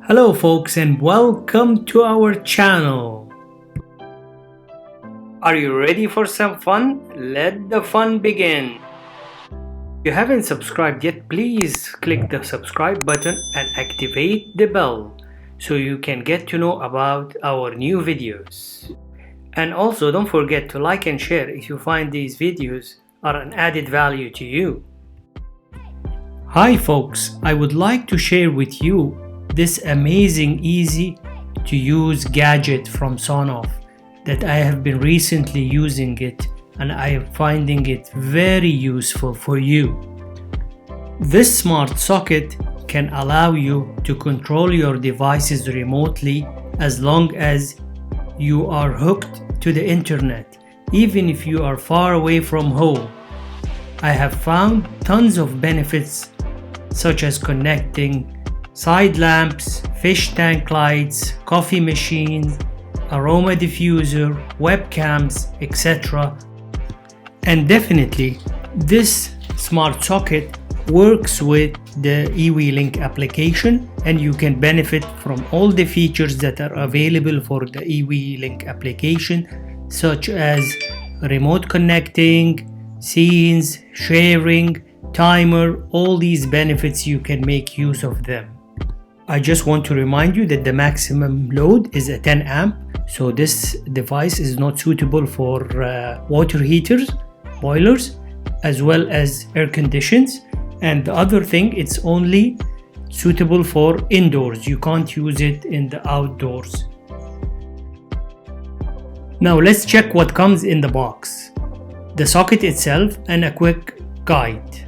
Hello folks and welcome to our channel. Are you ready for some fun? Let the fun begin. If you haven't subscribed yet, please click the subscribe button and activate the bell so you can get to know about our new videos. And also don't forget to like and share if you find these videos are an added value to you. Hi folks, I would like to share with you this amazing easy to use gadget from Sonoff that I have been recently using it and I am finding it very useful for you. This smart socket can allow you to control your devices remotely as long as you are hooked to the internet, even if you are far away from home. I have found tons of benefits such as connecting side lamps, fish tank lights, coffee machine, aroma diffuser, webcams, etc. And definitely this smart socket works with the eWeLink application, and you can benefit from all the features that are available for the eWeLink application, such as remote connecting, scenes, sharing, timer. All these benefits you can make use of them. I just want to remind you that the maximum load is a 10 amp, so this device is not suitable for water heaters, boilers, as well as air conditions. And the other thing, it's only suitable for indoors. You can't use it in the outdoors. Now let's check what comes in the box. The socket itself and a quick guide.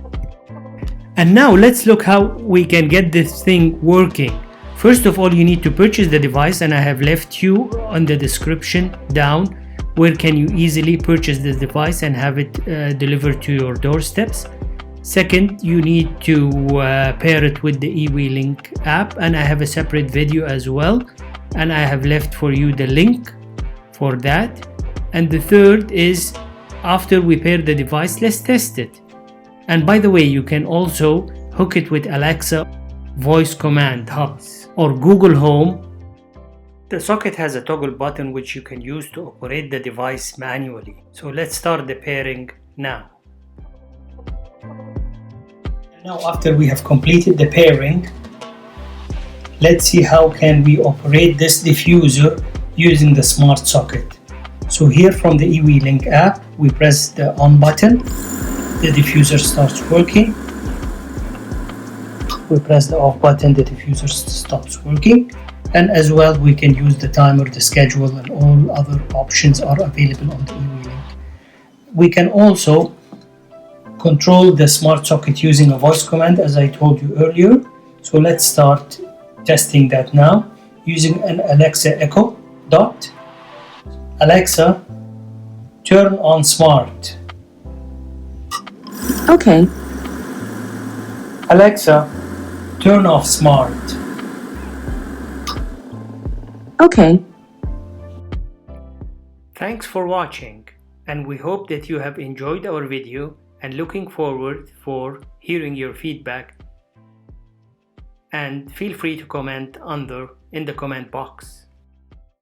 And now let's look how we can get this thing working. First of all, you need to purchase the device, and I have left you on the description down where can you easily purchase this device and have it delivered to your doorsteps. Second, you need to pair it with the eWeLink app, and I have a separate video as well, and I have left for you the link for that. And the third is, after we pair the device, let's test it. And by the way, you can also hook it with Alexa voice command hubs or Google Home. The socket has a toggle button which you can use to operate the device manually. So let's start the pairing now. Now after we have completed the pairing, let's see how can we operate this diffuser using the smart socket. So here from the eWeLink app, we press the on button. The diffuser starts working. We press the off button, the diffuser stops working. And as well, we can use the timer, the schedule, and all other options are available on the eWeLink. We can also control the smart socket using a voice command, as I told you earlier. So let's start testing that now using an Alexa Echo Dot. Alexa, turn on smart. Okay. Alexa, turn off smart. Okay. Thanks for watching, and we hope that you have enjoyed our video and looking forward for hearing your feedback. And feel free to comment in the comment box.